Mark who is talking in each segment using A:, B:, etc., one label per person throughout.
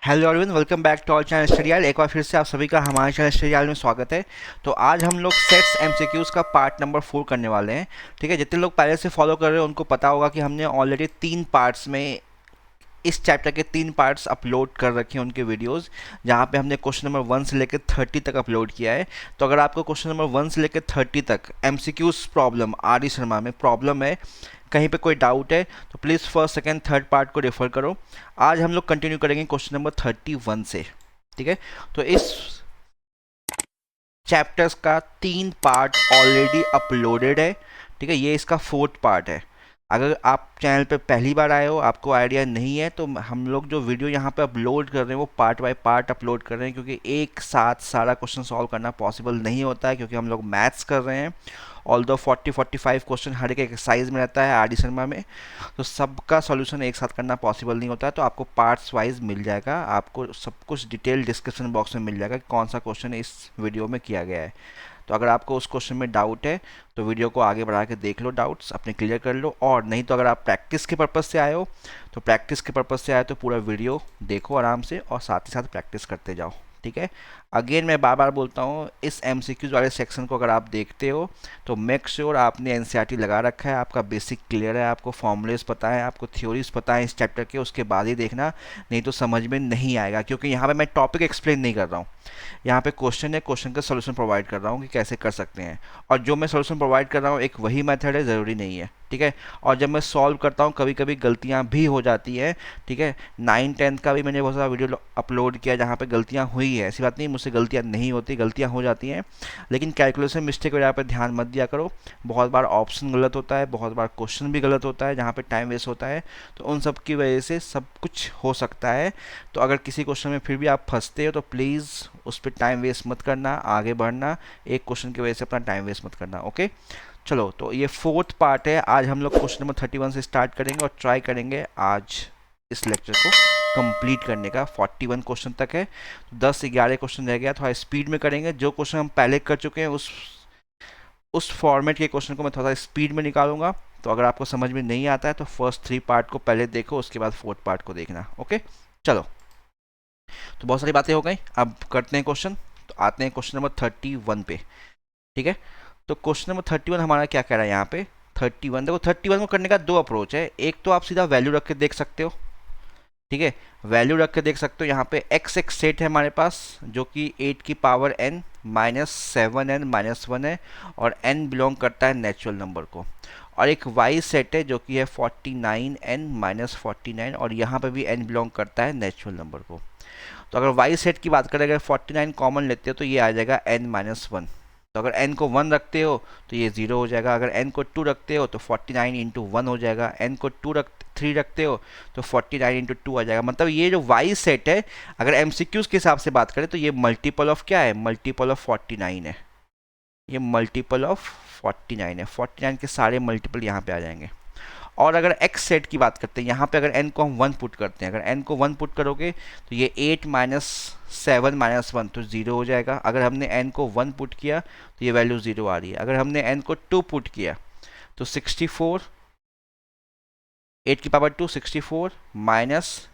A: Hello everyone, welcome back to our channel study all. एक बार फिर से आप सभी का हमारे चैनल स्टडीआल में स्वागत है। तो आज हम लोग सेट्स एमसीक्यूज़ का पार्ट नंबर 4 करने वाले हैं। ठीक है, जितने लोग पहले से फॉलो कर रहे हैं उनको पता होगा कि हमने ऑलरेडी 3 पार्ट्स में इस चैप्टर के 3 पार्ट्स अपलोड कर रखे हैं उनके वीडियोस, जहाँ पे हमने क्वेश्चन नंबर 1 से लेकर 30 तक अपलोड किया है। तो अगर आपको क्वेश्चन नंबर 1 से लेकर 30 तक MCQs problem R D Sharma में प्रॉब्लम है, कहीं पे कोई डाउट है, तो please first second third part को रेफर करो। आज हम लोग कंटिन्यू करेंगे क्वेश्चन नंबर 31 से। ठीक है, तो इस चैप्टर्स का 3 पार्ट ऑलरेडी अपलोडेड है। ठीक है, ये इसका 4th पार्ट है। अगर आप चैनल पे पहली बार आए हो, आपको आइडिया नहीं है, तो हम लोग जो वीडियो यहाँ पे अपलोड कर रहे हैं वो पार्ट बाय पार्ट अपलोड कर रहे हैं, क्योंकि एक साथ सारा क्वेश्चन सॉल्व करना पॉसिबल नहीं होता है, क्योंकि हम लोग मैथ्स कर रहे हैं। ऑल्दो 40-45 क्वेश्चन हर एक एक्सरसाइज में रहता है आर डी शर्मा में, तो सबका सॉल्यूशन एक साथ करना पॉसिबल नहीं होता है। तो आपको पार्ट्स वाइज मिल जाएगा, आपको सब कुछ डिटेल डिस्क्रिप्शन बॉक्स में मिल जाएगा कि कौन सा क्वेश्चन इस वीडियो में किया गया है। तो अगर आपको उस क्वेश्चन में डाउट है तो वीडियो को आगे बढ़ा के देख लो, डाउट्स अपने क्लियर कर लो। और नहीं तो अगर आप प्रैक्टिस के पर्पज़ से आए हो तो प्रैक्टिस के पर्पज़ से आए तो पूरा वीडियो देखो आराम से और साथ ही साथ प्रैक्टिस करते जाओ। ठीक है, अगेन मैं बार बार बोलता हूँ, इस एमसीक्यूज वाले सेक्शन को अगर आप देखते हो तो मेक श्योर आपने एनसीईआरटी लगा रखा है, आपका बेसिक क्लियर है, आपको फॉर्मूलेस पता है, आपको थ्योरीज पता है इस चैप्टर के, उसके बाद ही देखना, नहीं तो समझ में नहीं आएगा। क्योंकि यहाँ पे मैं टॉपिक एक्सप्लेन नहीं कर रहा हूँ, यहाँ पे क्वेश्चन है, क्वेश्चन का सोल्यूशन प्रोवाइड कर रहा हूँ कि कैसे कर सकते हैं। और जो मैं सोल्यूशन प्रोवाइड कर रहा हूँ एक वही मेथड है, ज़रूरी नहीं है। ठीक है, और जब मैं सॉल्व करता हूँ कभी कभी गलतियाँ भी हो जाती हैं। ठीक है, 9-10 का भी मैंने बहुत सारा वीडियो अपलोड किया जहाँ पे गलतियाँ हुई है। ऐसी बात नहीं मुझसे गलतियाँ नहीं होती, गलतियाँ हो जाती हैं, लेकिन कैलकुलेशन मिस्टेक वगैरह पे ध्यान मत दिया करो। बहुत बार ऑप्शन गलत होता है, बहुत बार क्वेश्चन भी गलत होता है, जहाँ पे टाइम वेस्ट होता है, तो उन सब की वजह से सब कुछ हो सकता है। तो अगर किसी क्वेश्चन में फिर भी आप फंसते हो तो प्लीज़ उस पर टाइम वेस्ट मत करना, आगे बढ़ना, एक क्वेश्चन की वजह से अपना टाइम वेस्ट मत करना। ओके, चलो, तो ये 4th पार्ट है। आज हम लोग क्वेश्चन नंबर 31 से स्टार्ट करेंगे और ट्राई करेंगे आज इस लेक्चर को कंप्लीट करने का। 41 क्वेश्चन तक है, 10-11 क्वेश्चन रह गया, थोड़ा स्पीड में करेंगे। जो क्वेश्चन हम पहले कर चुके हैं उस फॉर्मेट के क्वेश्चन को मैं थोड़ा स्पीड में निकालूंगा। तो अगर आपको समझ में नहीं आता है तो फर्स्ट 3 पार्ट को पहले देखो, उसके बाद 4th पार्ट को देखना। ओके, चलो, तो बहुत सारी बातें हो गई, अब करते हैं क्वेश्चन। तो आते हैं क्वेश्चन नंबर 31 पे। ठीक है, तो क्वेश्चन नंबर 31 हमारा क्या कह रहा है यहाँ पे। 31, देखो 31 को करने का 2 अप्रोच है। एक तो आप सीधा वैल्यू रख के देख सकते हो। ठीक है, वैल्यू रख के देख सकते हो। यहाँ पे x एक सेट है हमारे पास जो कि 8 की पावर n -7n-1 है, और n बिलोंग करता है नेचुरल नंबर को। और एक y सेट है जो कि है 49n-49, और यहाँ पे भी n बिलोंग करता है नेचुरल नंबर को। तो अगर y सेट की बात करें, अगर 49 कॉमन लेते हो तो ये आ जाएगा n-1। तो अगर n को 1 रखते हो तो ये 0 हो जाएगा, अगर n को 2 रखते हो तो 49 इंटू 1 हो जाएगा, n को 3 रखते हो तो 49 इंटू 2 आ जाएगा। मतलब ये जो y सेट है, अगर एमसीक्यूज के हिसाब से बात करें तो ये मल्टीपल ऑफ क्या है, मल्टीपल ऑफ 49 है। ये मल्टीपल ऑफ 49 है, 49 के सारे मल्टीपल यहाँ पे आ जाएंगे। और अगर x सेट की बात करते हैं, यहाँ पे अगर n को हम 1 पुट करते हैं, अगर n को 1 पुट करोगे तो ये 8 -7 -1 तो 0 हो जाएगा। अगर हमने n को 1 पुट किया तो ये वैल्यू 0 आ रही है। अगर हमने n को 2 पुट किया तो 64, 8 की पावर 2, 64 -7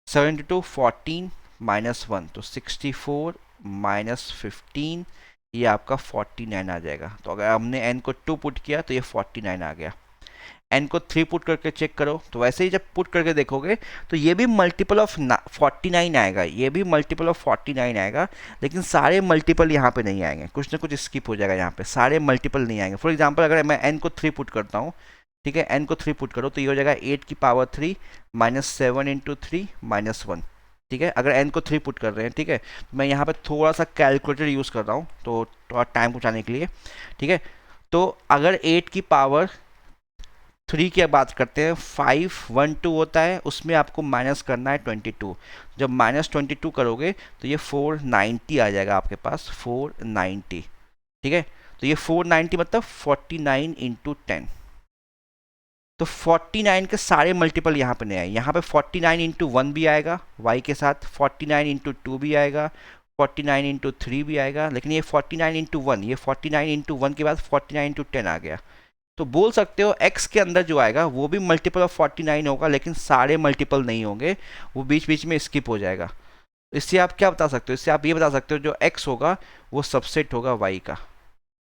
A: 14 -1 तो 64 -15, ये आपका 49 आ जाएगा। तो अगर हमने n को 2 पुट किया तो ये 49 आ गया। n को 3 पुट करके चेक करो, तो वैसे ही जब पुट करके देखोगे तो ये भी मल्टीपल ऑफ 49 आएगा, ये भी मल्टीपल ऑफ 49 आएगा, लेकिन सारे मल्टीपल यहाँ पे नहीं आएंगे, कुछ ना कुछ स्किप हो जाएगा, यहाँ पे सारे मल्टीपल नहीं आएंगे। फॉर एग्जांपल अगर मैं n को 3 पुट करता हूँ, ठीक है, n को 3 पुट करो तो ये हो जाएगा 8 की पावर 3 -7 इंटू 3 -1। ठीक है, अगर n को 3 पुट कर रहे हैं, ठीक है, तो मैं यहाँ पे थोड़ा सा कैलकुलेटर यूज़ कर रहा हूँ तो थोड़ा टाइम बचाने के लिए। ठीक है, तो अगर 8 की पावर 3 की बात करते हैं, 512 होता है, उसमें आपको माइनस करना है 22। जब -22 करोगे तो ये 490 आ जाएगा आपके पास, 490। ठीक है, तो ये 490 मतलब 49 इंटू 10। तो 49 के सारे मल्टीपल यहाँ पे नहीं आए, यहाँ पे 49 इंटू 1 भी आएगा y के साथ, 49 इंटू 2 भी आएगा, 49 इंटू 3 भी आएगा, लेकिन ये 49 इंटू 1, ये 49 इंटू 1 के बाद 49 इंटू 10 आ गया। तो बोल सकते हो x के अंदर जो आएगा वो भी मल्टीपल ऑफ 49 होगा, लेकिन सारे मल्टीपल नहीं होंगे, वो बीच बीच में स्किप हो जाएगा। इससे आप क्या बता सकते हो, इससे आप ये बता सकते हो जो x होगा वो सबसेट होगा y का।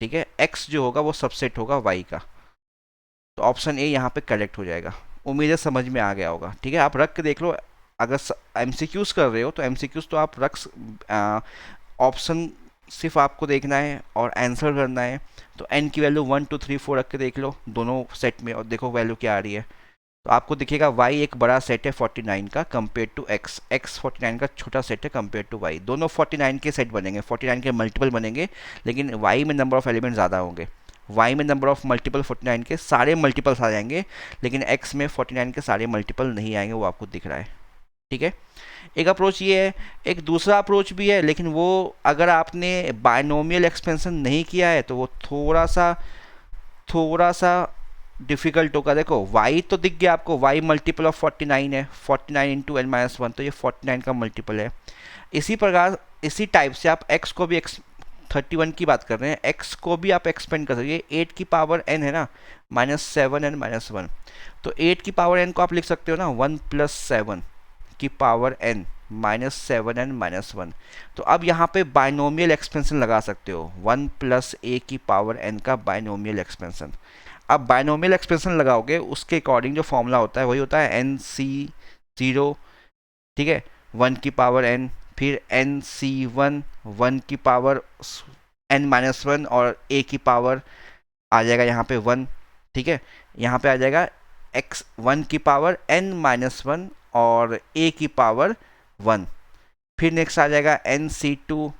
A: ठीक है, x जो होगा वो सबसेट होगा y का। तो ऑप्शन ए यहाँ पे करेक्ट हो जाएगा। उम्मीद है समझ में आ गया होगा। ठीक है, आप रख के देख लो। अगर एमसीक्यूज कर रहे हो तो एमसीक्यूज तो आप रख, ऑप्शन सिर्फ आपको देखना है और आंसर करना है। तो n की वैल्यू 1 2 3 4 रख के देख लो दोनों सेट में और देखो वैल्यू क्या आ रही है। तो आपको दिखेगा y एक बड़ा सेट है 49 का कंपेयर टू x, x 49 का छोटा सेट है कंपेयर टू y। दोनों 49 के सेट बनेंगे, 49 के मल्टीपल बनेंगे, लेकिन y में नंबर ऑफ एलिमेंट ज़्यादा होंगे। y में नंबर ऑफ मल्टीपल 49 के सारे मल्टीपल्स आ जाएंगे, लेकिन x में 49 के सारे मल्टीपल नहीं आएंगे, वो आपको दिख रहा है। ठीक है, एक अप्रोच ये है। एक दूसरा अप्रोच भी है, लेकिन वो अगर आपने बायनोमियल एक्सपेंशन नहीं किया है तो वो थोड़ा सा डिफिकल्ट होगा। देखो y तो दिख गया आपको, y मल्टीपल ऑफ 49 है, 49 इंटू एन माइनस वन, तो ये 49 का मल्टीपल है। इसी प्रकार इसी टाइप से आप x को भी 31 की बात कर रहे हैं, x को भी आप एक्सपेंड कर सकते हैं। 8 की पावर n है ना, -7n-1, तो 8 की पावर n को आप लिख सकते हो ना 1 + 7 की पावर n -7n-1। तो अब यहाँ पे बाइनोमियल एक्सपेंशन लगा सकते हो, 1 + a की पावर n का बाइनोमियल एक्सपेंशन। अब बाइनोमियल एक्सपेंशन लगाओगे उसके अकॉर्डिंग जो फॉर्मूला होता है वही होता है nc0, ठीक है, 1 की पावर n, फिर nc1 1 की पावर n-1 और a की पावर आ जाएगा यहाँ पे 1। ठीक है, यहाँ पे आ जाएगा x 1 की पावर n-1 और a की पावर 1। फिर नेक्स्ट आ जाएगा nc2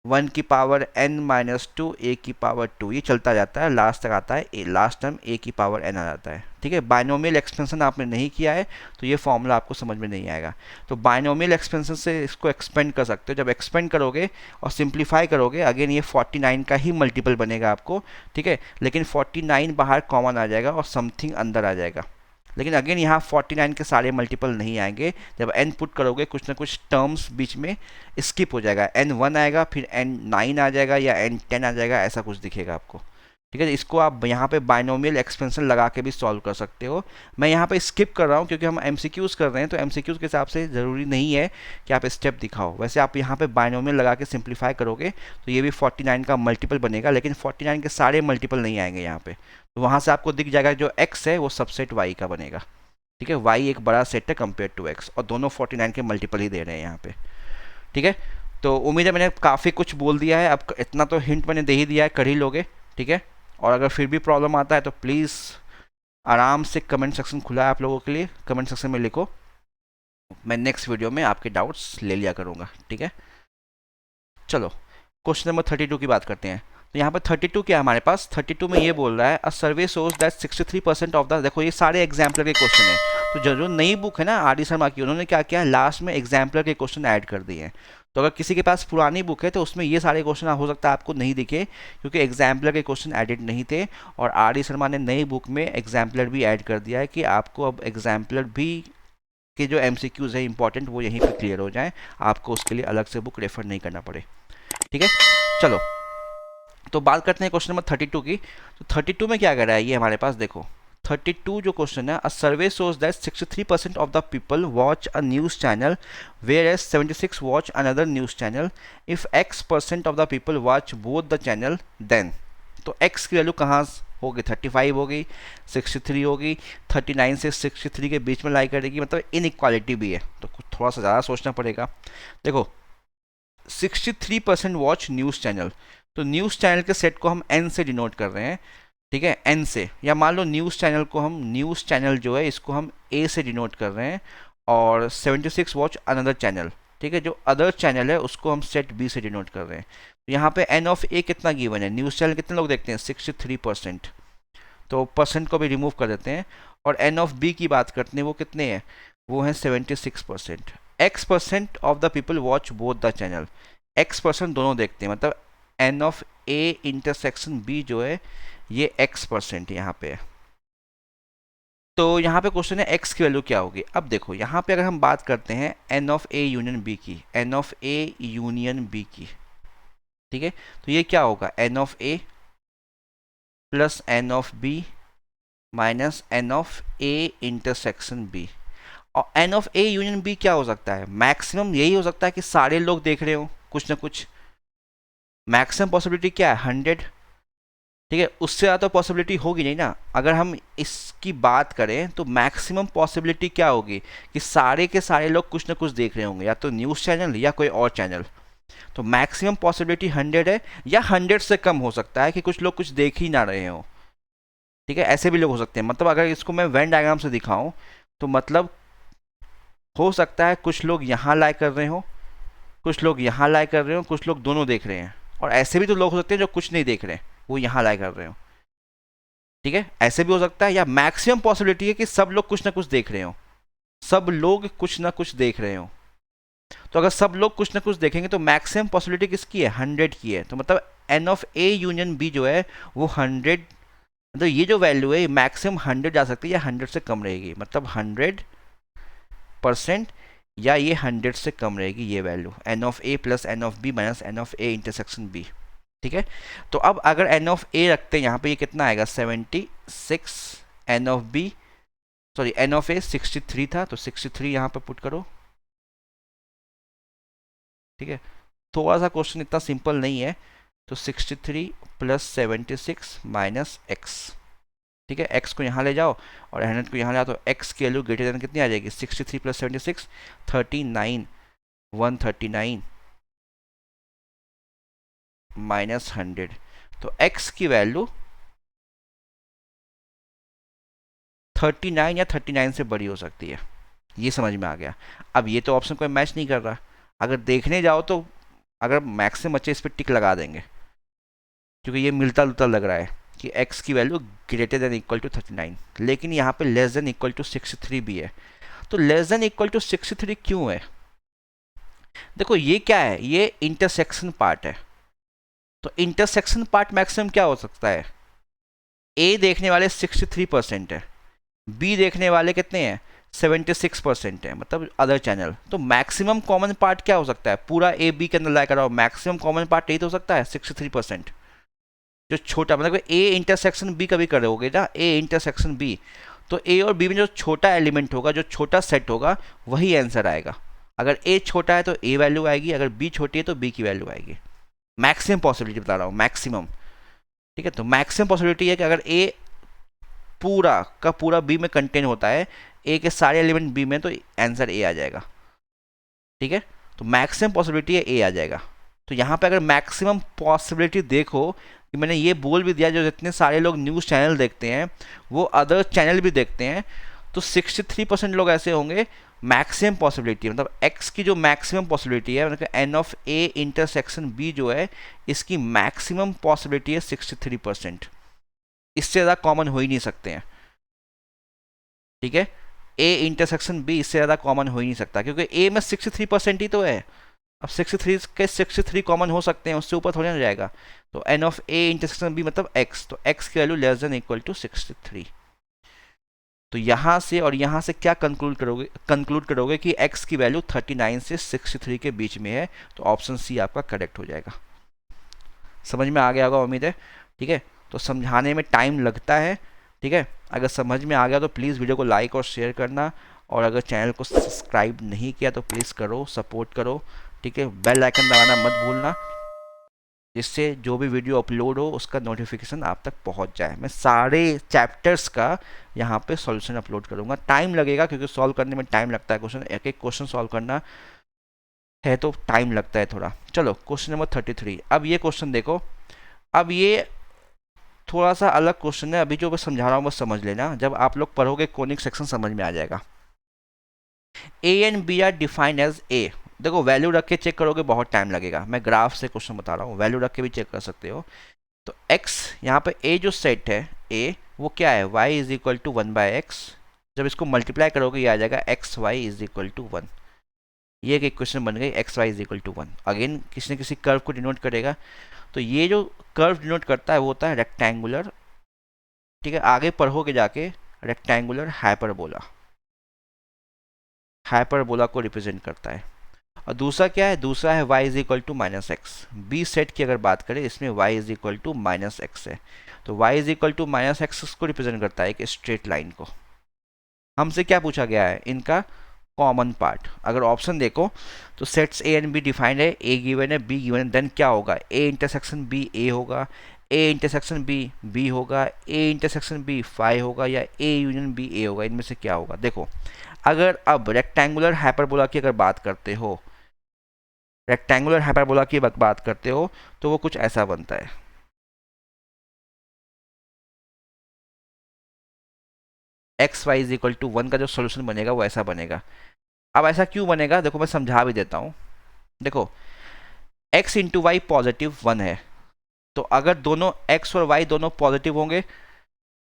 A: 1 की पावर n-2 a की पावर 2, ये चलता जाता है, लास्ट तक आता है लास्ट टर्म a की पावर n आ जाता है। ठीक है, बाइनोमियल एक्सपेंशन आपने नहीं किया है तो ये फॉर्मूला आपको समझ में नहीं आएगा। तो बाइनोमियल एक्सपेंशन से इसको एक्सपेंड कर सकते हो। जब एक्सपेंड करोगे और सिंप्लीफाई करोगे, अगेन ये 49 का ही मल्टीपल बनेगा आपको। ठीक है, लेकिन 49 बाहर कॉमन आ जाएगा और समथिंग अंदर आ जाएगा, लेकिन अगेन यहाँ 49 के सारे मल्टीपल नहीं आएंगे। जब n पुट करोगे कुछ ना कुछ टर्म्स बीच में स्किप हो जाएगा, n1 आएगा, फिर n9 आ जाएगा या n10 आ जाएगा, ऐसा कुछ दिखेगा आपको। ठीक है, इसको आप यहाँ पे बाइनोमियल एक्सपेंशन लगा के भी सॉल्व कर सकते हो। मैं यहाँ पे स्किप कर रहा हूँ क्योंकि हम एमसीक्यूज़ कर रहे हैं, तो एमसीक्यूज़ के हिसाब से ज़रूरी नहीं है कि आप स्टेप दिखाओ। वैसे आप यहाँ पे बाइनोमियल लगा के सिंप्लीफाई करोगे तो ये भी 49 का मल्टीपल बनेगा, लेकिन 49 के सारे मल्टीपल नहीं आएंगे यहाँ पे। तो वहाँ से आपको दिख जाएगा जो x है वो सबसेट y का बनेगा। ठीक है, y एक बड़ा सेट है कंपेयर टू x, और दोनों 49 के मल्टीपल ही दे रहे हैं यहाँ पे। ठीक है, तो उम्मीद है मैंने काफ़ी कुछ बोल दिया है, अब इतना तो हिंट मैंने दे ही दिया है, कर ही लोगे। ठीक है, और अगर फिर भी प्रॉब्लम आता है तो प्लीज़ आराम से कमेंट सेक्शन खुला है आप लोगों के लिए, कमेंट सेक्शन में लिखो, मैं नेक्स्ट वीडियो में आपके डाउट्स ले लिया करूँगा। ठीक है, चलो क्वेश्चन नंबर 32 की बात करते हैं। तो यहाँ पर 32 क्या है हमारे पास, 32 में ये बोल रहा है a survey shows that 63% of the, देखो ये सारे एग्जाम्पलर के क्वेश्चन है। तो जो नई बुक है ना आर डी शर्मा की, उन्होंने क्या किया, लास्ट में एग्जाम्पलर के क्वेश्चन ऐड कर दिए हैं। तो अगर किसी के पास पुरानी बुक है तो उसमें ये सारे क्वेश्चन हो सकता है आपको नहीं दिखे, क्योंकि एग्जाम्पलर के क्वेश्चन एडिड नहीं थे। और आर डी शर्मा ने नई बुक में एग्जाम्पलर भी ऐड कर दिया है कि आपको अब एग्जाम्पलर भी के जो एमसीक्यूज है इंपॉर्टेंट वो यहीं पर क्लियर हो जाए, आपको उसके लिए अलग से बुक रेफर नहीं करना पड़े। ठीक है, चलो तो बात करते हैं क्वेश्चन नंबर 32 की। तो 32 में क्या कर रहा है ये हमारे पास, देखो 32 जो क्वेश्चन है, a survey shows that 63% of the people watch a news channel whereas 76 watch another news channel, if x% of the people watch both the channel then. तो x की वैल्यू कहाँ होगी, 35 होगी, 63 होगी, 39 से 63 के बीच में लाई करेगी, मतलब इनइक्वालिटी भी है, तो थोड़ा सा ज़्यादा सोचना पड़ेगा। देखो 63% वॉच न्यूज़ चैनल, तो न्यूज़ चैनल के सेट को हम n से डिनोट कर रहे हैं। ठीक है, n से, या मान लो न्यूज़ चैनल को हम, न्यूज़ चैनल जो है इसको हम a से डिनोट कर रहे हैं, और 76 वॉच अनदर चैनल, ठीक है, जो अदर चैनल है उसको हम सेट b से डिनोट कर रहे हैं। तो यहाँ पे n ऑफ a कितना गिवन है, न्यूज़ चैनल कितने लोग देखते हैं, 63%, तो परसेंट को भी रिमूव कर देते हैं। और n ऑफ b की बात करते हैं, वो कितने हैं, वो हैं 76%। x% of the people watch both the channel, x% दोनों देखते हैं, मतलब n of a intersection b जो है ये x% यहाँ पे है। तो यहाँ पे क्वेश्चन है x की वैल्यू क्या होगी। अब देखो यहाँ पे अगर हम बात करते हैं n of a union b की, n of a union b की, ठीक है, तो ये क्या होगा, n of a plus n of b minus N of A intersection B. और N of A union B क्या हो सकता है? मैक्सिमम यही हो सकता है कि सारे लोग देख रहे हो कुछ ना कुछ। मैक्सिमम पॉसिबिलिटी क्या है? 100। ठीक है, उससे ज़्यादा पॉसिबिलिटी होगी नहीं ना। अगर हम इसकी बात करें तो मैक्सिमम पॉसिबिलिटी क्या होगी कि सारे के सारे लोग कुछ ना कुछ देख रहे होंगे, या तो न्यूज़ चैनल या कोई और चैनल। तो मैक्सिमम पॉसिबिलिटी 100 है, या 100 से कम हो सकता है कि कुछ लोग कुछ देख ही ना रहे हो। ठीक है, ऐसे भी लोग हो सकते हैं। मतलब अगर इसको मैं वेन डायग्राम से दिखाऊं तो मतलब हो सकता है कुछ लोग यहाँ लाइक कर रहे हो, कुछ लोग यहाँ लाइक कर रहे हो, कुछ लोग दोनों देख रहे हैं। और ऐसे भी तो लोग हो सकते हैं जो कुछ नहीं देख रहे हैं, वो यहाँ लाइक कर रहे हो। ठीक है, ऐसे भी हो सकता है। या मैक्सिमम पॉसिबिलिटी है कि सब लोग कुछ ना कुछ देख रहे हो, सब लोग कुछ ना कुछ देख रहे हो। तो अगर सब लोग कुछ ना कुछ देखेंगे तो मैक्सिमम पॉसिबिलिटी किसकी है? 100 की है। तो मतलब N of A union B जो है वो 100, मतलब ये जो वैल्यू है मैक्सिमम 100 जा सकती है या 100 से कम रहेगी। मतलब 100% या ये 100 से कम रहेगी ये value, N of A plus N of B minus N of A intersection B. ठीक है, तो अब अगर एन ऑफ ए रखते हैं यहाँ पे, ये कितना आएगा? 76। N of B, sorry N of A 63 था, तो 63 यहाँ पे पुट करो। ठीक है, थोड़ा सा क्वेश्चन इतना सिंपल नहीं है। तो 63 प्लस 76 माइनस एक्स। ठीक है, एक्स को यहाँ ले जाओ और 100 को यहाँ ले आओ, तो एक्स की वैल्यू ग्रेटर देन कितनी आ जाएगी? 63 प्लस 76 39, 139 माइनस 100। तो एक्स की वैल्यू 39 या 39 से बड़ी हो सकती है। ये समझ में आ गया। अब ये तो ऑप्शन कोई मैच नहीं कर रहा। अगर देखने जाओ तो अगर मैक्सिमम बच्चे इस पर टिक लगा देंगे, क्योंकि ये मिलता जुलता लग रहा है कि x की value greater than equal to 39, लेकिन यहाँ पे लेस देन इक्वल टू 63 भी है। तो लेस देन इक्वल टू 63 क्यों है? देखो ये क्या है, ये इंटरसेक्शन पार्ट है। तो इंटरसेक्शन पार्ट मैक्सिमम क्या हो सकता है? ए देखने वाले 63% है, बी देखने वाले कितने हैं? 76% है, मतलब अदर चैनल। तो मैक्सिमम कॉमन पार्ट क्या हो सकता है? पूरा ए बी के अंदर ला कर आओ, मैक्सिमम कॉमन पार्ट यही तो हो सकता है 63%। जो छोटा, मतलब ए इंटरसेक्शन बी कभी करोगे ना, ए इंटरसेक्शन बी, तो ए और बी में जो छोटा एलिमेंट होगा, जो छोटा सेट होगा, वही आंसर आएगा। अगर ए छोटा है तो ए वैल्यू आएगी, अगर बी छोटी है तो बी की वैल्यू आएगी। मैक्सिमम पॉसिबिलिटी बता रहा हूँ, मैक्सिमम। ठीक है, तो मैक्सिमम पॉसिबिलिटी है कि अगर ए पूरा का पूरा बी में कंटेन होता है, ए के सारे एलिमेंट बी में, तो आंसर ए आ जाएगा। ठीक है, तो मैक्सिमम पॉसिबिलिटी है ए आ जाएगा। तो यहाँ पे अगर मैक्सिमम पॉसिबिलिटी देखो कि मैंने ये बोल भी दिया, जो जितने सारे लोग न्यूज़ चैनल देखते हैं वो अदर चैनल भी देखते हैं, तो 63% लोग ऐसे होंगे। मैक्सिमम पॉसिबिलिटी मतलब x की जो मैक्सिमम पॉसिबिलिटी है, मतलब N of A intersection B जो है, इसकी मैक्सिमम पॉसिबिलिटी है 63%। इससे ज़्यादा कॉमन हो ही नहीं सकते हैं। ठीक है, ए इंटरसेक्शन बी इससे ज़्यादा कॉमन हो ही नहीं सकता, क्योंकि ए में 63% ही तो है। अब 63 के 63 कॉमन हो सकते हैं, उससे ऊपर थोड़ी ना जाएगा। तो N of A intersection B मतलब x, तो x की value less than equal to 63। तो यहाँ से और यहाँ से क्या कंक्लूड करोगे कि x की वैल्यू 39 से 63 के बीच में है। तो ऑप्शन सी आपका करेक्ट हो जाएगा। समझ में आ गया होगा उम्मीद है। ठीक है, तो समझाने में टाइम लगता है। ठीक है, अगर समझ में आ गया तो प्लीज़ वीडियो को लाइक और शेयर करना, और अगर चैनल को सब्सक्राइब नहीं किया तो प्लीज़ करो, सपोर्ट करो। ठीक है, बेल आइकन दबाना मत भूलना, जिससे जो भी वीडियो अपलोड हो उसका नोटिफिकेशन आप तक पहुंच जाए। मैं सारे चैप्टर्स का यहाँ पे सॉल्यूशन अपलोड करूँगा। टाइम लगेगा क्योंकि सॉल्व करने में टाइम लगता है, क्वेश्चन एक एक क्वेश्चन सॉल्व करना है तो टाइम लगता है थोड़ा। चलो क्वेश्चन नंबर 33। अब ये क्वेश्चन देखो, अब ये थोड़ा सा अलग क्वेश्चन है। अभी जो मैं समझा रहा हूँ बस समझ लेना, जब आप लोग पढ़ोगे कोनिक सेक्शन समझ में आ जाएगा। A and B are defined as A. देखो वैल्यू रख के चेक करोगे बहुत टाइम लगेगा, मैं ग्राफ से क्वेश्चन बता रहा हूँ, वैल्यू रख के भी चेक कर सकते हो। तो x यहाँ पे a जो सेट है a, वो क्या है? y is equal to 1/x। जब इसको मल्टीप्लाई करोगे ये आ जाएगा X Y is equal to 1। ये एक इक्वेशन बन गई, X Y is equal to 1। Again किसी न किसी कर्व को डिनोट करेगा, तो ये जो कर्व डिनोट करता है वो होता है रेक्टेंगुलर। ठीक है, आगे पढ़ोगे जाके रेक्टेंगुलर हाइपरबोला, हाइपरबोला को रिप्रेजेंट करता है। और दूसरा क्या है, दूसरा है y is equal to minus X. B set की अगर बात करें इसमें y is equal to minus X है, तो y is equal to minus X को रिप्रेजेंट करता है एक स्ट्रेट लाइन को। हमसे क्या पूछा गया है, इनका कॉमन पार्ट। अगर ऑप्शन देखो तो sets A and be defined है, ए गिवन है, बी गिवन है, देन क्या होगा, ए इंटरसेक्शन बी ए होगा, ए इंटरसेक्शन बी बी होगा, ए इंटरसेक्शन बी फाई होगा, या ए यूनियन बी ए होगा। इनमें से क्या होगा। देखो अगर अब रेक्टेंगुलर हाइपरबोला की अगर बात करते हो, रेक्टेंगुलर हाइपरबोला की बात करते हो तो वो कुछ ऐसा बनता है। X Y is equal to 1 का जो सोल्यूशन बनेगा वो ऐसा बनेगा। अब ऐसा क्यों बनेगा, देखो मैं समझा भी देता हूँ। देखो x इंटू वाई पॉजिटिव 1 है, तो अगर दोनों x और y दोनों पॉजिटिव होंगे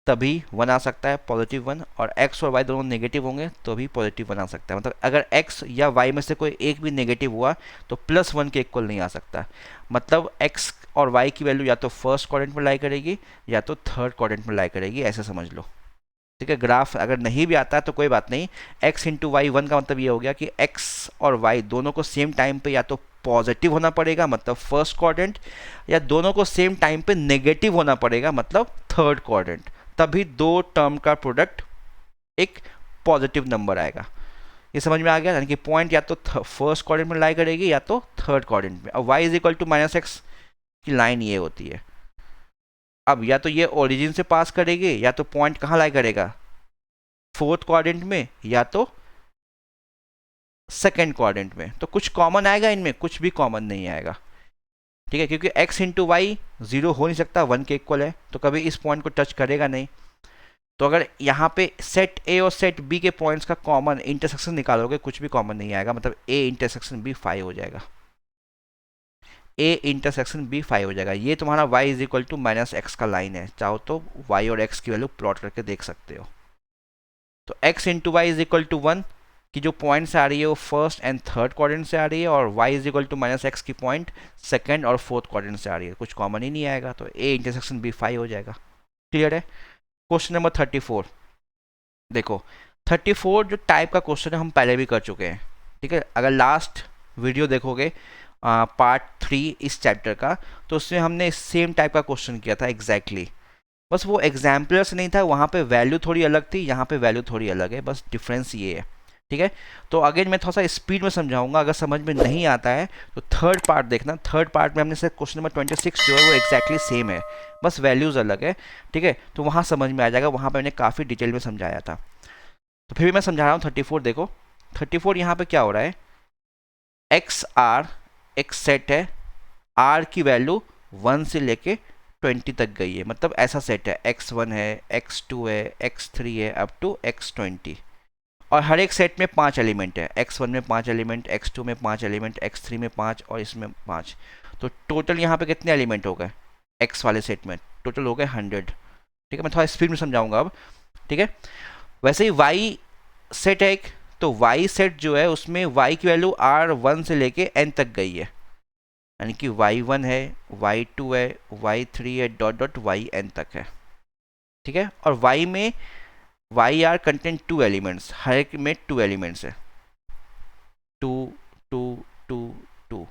A: तभी 1 आ सकता है, पॉजिटिव 1, और x और y दोनों नेगेटिव होंगे तो भी पॉजिटिव 1 आ सकता है। मतलब अगर x या y में से कोई एक भी नेगेटिव हुआ तो +1 के इक्वल नहीं आ सकता। मतलब x और y की वैल्यू या तो फर्स्ट क्वाड्रेंट में लाई करेगी या तो थर्ड क्वाड्रेंट में लाई करेगी, ऐसे समझ लो। ठीक है, ग्राफ अगर नहीं भी आता है तो कोई बात नहीं, x इंटू वाई 1 का मतलब ये हो गया कि x और y दोनों को सेम टाइम पे या तो पॉजिटिव होना पड़ेगा मतलब फर्स्ट क्वाड्रेंट, या दोनों को सेम टाइम पे नेगेटिव होना पड़ेगा मतलब थर्ड क्वाड्रेंट, तभी दो टर्म का प्रोडक्ट एक पॉजिटिव नंबर आएगा। ये समझ में आ गया, यानी कि पॉइंट या तो फर्स्ट क्वाड्रेंट में लाई करेगी या तो थर्ड क्वाड्रेंट में। अब y is equal to minus X की लाइन ये होती है। अब या तो ये ओरिजिन से पास करेगी या तो पॉइंट कहाँ लाई करेगा, फोर्थ क्वाड्रेंट में या तो सेकेंड क्वाड्रेंट में। तो कुछ कॉमन आएगा इनमें, कुछ भी कॉमन नहीं आएगा। ठीक है, क्योंकि x इंटू वाई 0 हो नहीं सकता, 1 के इक्वल है, तो कभी इस पॉइंट को टच करेगा नहीं। तो अगर यहाँ पे सेट ए और सेट बी के पॉइंट्स का कॉमन इंटरसेक्शन निकालोगे कुछ भी कॉमन नहीं आएगा, मतलब ए इंटरसेक्शन बी 5 हो जाएगा, ए इंटरसेक्शन बी 5 हो जाएगा। ये तुम्हारा y is equal to minus X का लाइन है, चाहो तो y और x की वैल्यू प्लॉट करके देख सकते हो। तो x into Y is equal to 1 की जो पॉइंट से आ रही है वो फर्स्ट एंड थर्ड क्वाड्रेंट से आ रही है, और y is equal to minus X की पॉइंट सेकंड और फोर्थ क्वाड्रेंट से आ रही है, कुछ कॉमन ही नहीं आएगा, तो a इंटरसेक्शन बी 5 हो जाएगा। क्लियर है। क्वेश्चन नंबर 34 देखो, 34 जो टाइप का क्वेश्चन है हम पहले भी कर चुके हैं। ठीक है, अगर लास्ट वीडियो देखोगे पार्ट 3 इस चैप्टर का, तो उसमें हमने सेम टाइप का क्वेश्चन किया था एग्जैक्टली। बस वो एग्जाम्पलर्स नहीं था, वहाँ पे वैल्यू थोड़ी अलग थी, यहाँ पे वैल्यू थोड़ी अलग है, बस डिफरेंस ये है। ठीक है, तो अगेन मैं थोड़ा सा स्पीड में समझाऊंगा, अगर समझ में नहीं आता है तो थर्ड पार्ट देखना। थर्ड पार्ट में हमने से क्वेश्चन नंबर 26 जो है वो एग्जैक्टली सेम है, बस वैल्यूज़ अलग है। ठीक है, तो वहाँ समझ में आ जाएगा, वहाँ पर मैंने काफ़ी डिटेल में समझाया था। तो फिर भी मैं समझा रहा हूँ 34 देखो। 34 यहाँ पे क्या हो रहा है, एक्स आर एक सेट है, आर की वैल्यू 1 से लेके 20 तक गई है, मतलब ऐसा सेट है, x1 है, x2 है, x3 है, अप टू x20, और हर एक सेट में 5 एलिमेंट है, x1 में 5 एलिमेंट, x2 में 5 एलिमेंट, x3 में 5 और इसमें 5। तो टोटल यहाँ पे कितने एलिमेंट हो गए x वाले सेट में, टोटल हो गए 100। ठीक है, मैं थोड़ा स्पीड में समझाऊंगा अब। ठीक है, वैसे ही y सेट है एक, तो y सेट जो है उसमें y की वैल्यू r1 से लेके n तक गई है, यानी कि y1 है, y2 है, y3 है, डॉट डॉट yn तक है। ठीक है, और y में वाई आर कंटेंट 2 एलिमेंट्स, हर एक में 2 एलिमेंट्स है, 2 2 2 2।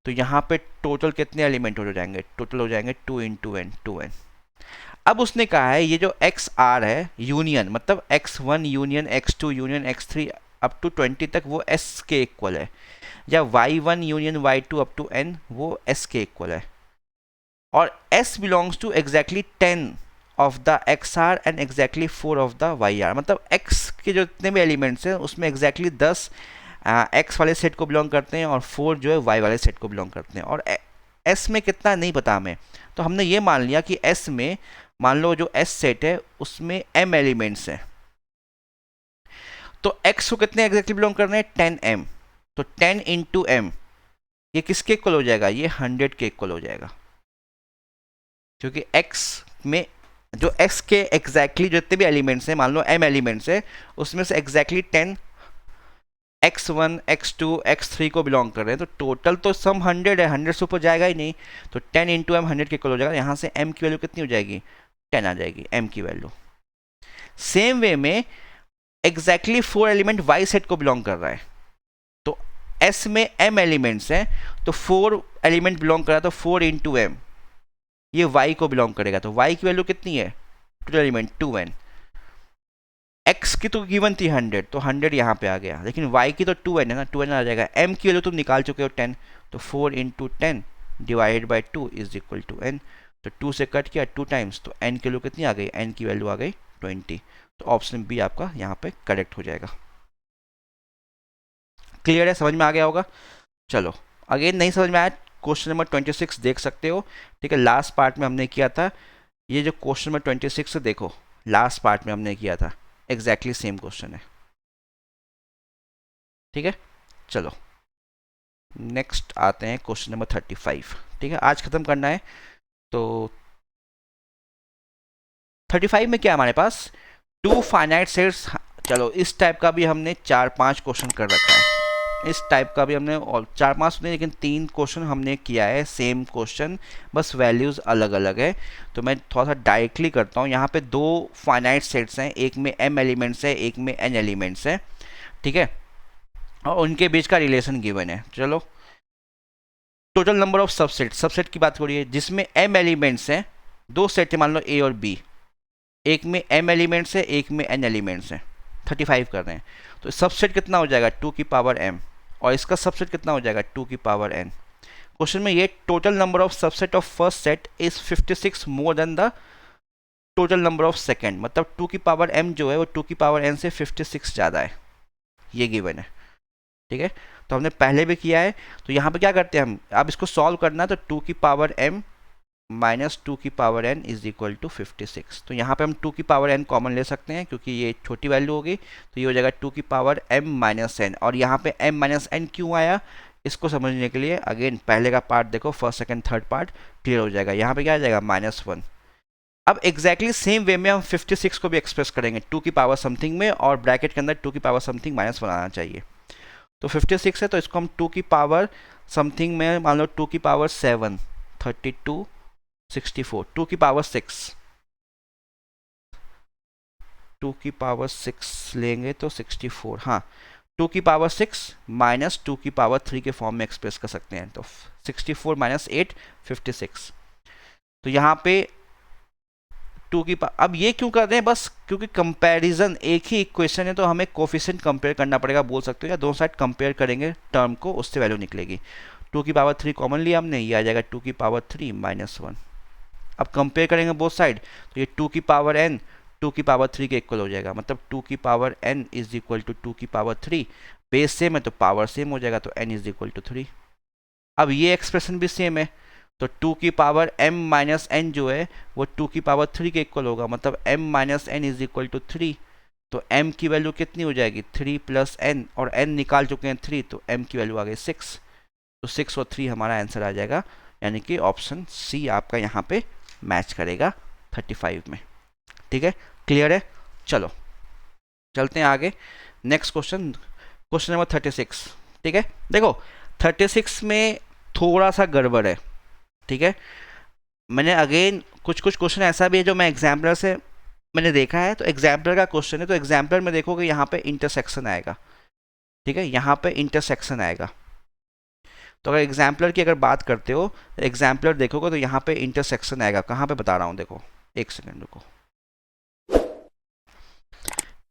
A: तो यहाँ पे टोटल कितने एलिमेंट हो जाएंगे, टोटल हो जाएंगे 2 इंटू एन 2n। अब उसने कहा है ये जो एक्स आर है यूनियन, मतलब x1 union x2 union x3 up to 20 तक वो s के इक्वल है, या y1 union y2 up to n वो s के इक्वल है, और s belongs to exactly 10 of the X R and exactly 4 of the Y R. मतलब x के जो जितने भी एलिमेंट्स हैं उसमें एग्जैक्टली 10 x वाले सेट को बिलोंग करते हैं और 4 जो है y वाले सेट को बिलोंग करते हैं, और s में कितना नहीं पता हमें, तो हमने ये मान लिया कि s में मान लो जो s सेट है उसमें m एलिमेंट्स हैं, तो x को कितने एग्जैक्टली बिलोंग करने हैं 10m, तो 10 इंटू m ये किसके इक्वल हो जाएगा, ये 100 के इक्वल हो जाएगा, क्योंकि x में जो x के एग्जैक्टली जितने भी एलिमेंट्स हैं, मान लो m एलिमेंट्स है, उसमें से एग्जैक्टली 10 x1 x2 x3 को बिलोंग कर रहे हैं, तो टोटल तो सम 100 है, 100 से ऊपर जाएगा ही नहीं, तो 10 इंटू m 100 के इक्वल हो जाएगा। यहाँ से m की वैल्यू कितनी हो जाएगी, 10 आ जाएगी m की वैल्यू। सेम वे में एग्जैक्टली 4 एलिमेंट y सेट को बिलोंग कर रहा है, तो एस में m एलिमेंट्स हैं तो 4 एलिमेंट बिलोंग करा तो 4 इंटू एम ये y को बिलोंग करेगा, तो y की वैल्यू कितनी है टोटल एलिमेंट 2n। x की तो गिवन थी 100 तो 100 यहाँ पे आ गया, लेकिन y की तो 2n है ना, 2n आ जाएगा। m की वैल्यू तुम निकाल चुके हो 10, तो 4 into 10 divided by 2 is equal to n। तो 2 से कट किया 2 टाइम्स, तो n की वैल्यू कितनी आ गई, n की वैल्यू आ गई 20। तो ऑप्शन बी आपका यहाँ पे करेक्ट हो जाएगा। क्लियर है, समझ में आ गया होगा। चलो अगेन नहीं समझ में आया, क्वेश्चन नंबर 26 देख सकते हो। ठीक है, लास्ट पार्ट में हमने किया था ये जो क्वेश्चन नंबर 26 है, देखो लास्ट पार्ट में हमने किया था एग्जैक्टली सेम क्वेश्चन है। ठीक है, चलो नेक्स्ट आते हैं क्वेश्चन नंबर 35। ठीक है, आज खत्म करना है। तो 35 में क्या हमारे पास टू फाइनाइट सेट्स। चलो इस टाइप का भी हमने 4-5 क्वेश्चन कर रखा है, इस टाइप का भी हमने और 4-5 नहीं लेकिन 3 क्वेश्चन हमने किया है, सेम क्वेश्चन बस वैल्यूज़ अलग अलग है। तो मैं थोड़ा सा डायरेक्टली करता हूँ। यहाँ पे 2 फाइनाइट सेट्स हैं, एक में m एलिमेंट्स है, एक में n एलिमेंट्स है। ठीक है, और उनके बीच का रिलेशन गिवन है। चलो total number of subset, subset की बात करिए जिसमें m एलिमेंट्स हैं, 2 सेट है मान लो a और b, एक में m एलिमेंट्स है एक में n एलिमेंट्स है, 35 कर रहे हैं। तो सबसेट कितना हो जाएगा 2 की पावर m, और इसका सबसेट कितना हो जाएगा 2 की पावर n। क्वेश्चन में ये total number of subset of first set is 56 more than the total number of second, मतलब 2 की पावर m जो है वो 2 की पावर n से 56 ज़्यादा है, ये गिवन है। ठीक है, तो हमने पहले भी किया है। तो यहाँ पे क्या करते हैं हम, अब इसको सॉल्व करना है तो 2 की पावर m माइनस 2 की power n is equal to 56। तो यहाँ पे हम 2 की पावर n कॉमन ले सकते हैं क्योंकि ये छोटी वैल्यू होगी, तो ये हो जाएगा 2 की पावर m माइनस n। और यहाँ पे m माइनस n क्यों आया, इसको समझने के लिए अगेन पहले का पार्ट देखो, first second third part clear हो जाएगा। यहाँ पे क्या आ जाएगा -1। अब एग्जैक्टली सेम वे में हम 56 को भी एक्सप्रेस करेंगे 2 की पावर समथिंग में, और ब्रैकेट के अंदर 2 की पावर समथिंग -1 आना चाहिए। तो 56 है तो इसको हम 2 की पावर समथिंग में मान लो 2 की पावर 7, 32, 64, 2 की पावर 6, 2 की पावर 6 लेंगे तो 64, हाँ 2 की पावर 6 माइनस 2 की पावर 3 के फॉर्म में एक्सप्रेस कर सकते हैं। तो 64 माइनस 8 56। तो यहाँ पे 2 की पावर, अब ये क्यों कर रहे हैं, बस क्योंकि कंपैरिजन एक ही इक्वेशन है तो हमें कोफिशिएंट कंपेयर करना पड़ेगा बोल सकते हो, या दोनों साइड कंपेयर करेंगे टर्म को, उससे वैल्यू निकलेगी। 2 की पावर 3 कॉमन लिया हमने, ये आ जाएगा 2 की पावर 3 -1। अब कंपेयर करेंगे बोथ साइड तो ये 2 की पावर n 2 की पावर 3 के इक्वल हो जाएगा, मतलब 2 की power n is equal to 2 की पावर 3, बेस सेम है तो पावर सेम हो जाएगा, तो n इज इक्वल टू 3। अब ये एक्सप्रेशन भी सेम है तो 2 की पावर m माइनस n जो है वो 2 की पावर 3 के इक्वल होगा, मतलब m minus n is equal to 3। तो m की वैल्यू कितनी हो जाएगी 3 प्लस n, और n निकाल चुके हैं 3, तो m की वैल्यू आ गई 6। तो 6 और 3 हमारा आंसर आ जाएगा, यानी कि ऑप्शन सी आपका यहाँ पे मैच करेगा 35 में। ठीक है, क्लियर है। चलो चलते हैं आगे, नेक्स्ट क्वेश्चन, क्वेश्चन नंबर 36। ठीक है, देखो 36 में थोड़ा सा गड़बड़ है। ठीक है, मैंने अगेन कुछ क्वेश्चन ऐसा भी है जो मैं एग्जाम्पलर से मैंने देखा है, तो एग्जाम्पलर का क्वेश्चन है, तो एग्जाम्पलर में देखोगे यहाँ पे इंटरसेक्शन आएगा। ठीक है, यहाँ पे इंटरसेक्शन आएगा। तो अगर एग्जाम्पलर की अगर बात करते हो, एग्जाम्पलर देखोगे तो यहाँ पे इंटरसेक्शन आएगा। कहाँ पे बता रहा हूँ, देखो एक सेकेंड रुको।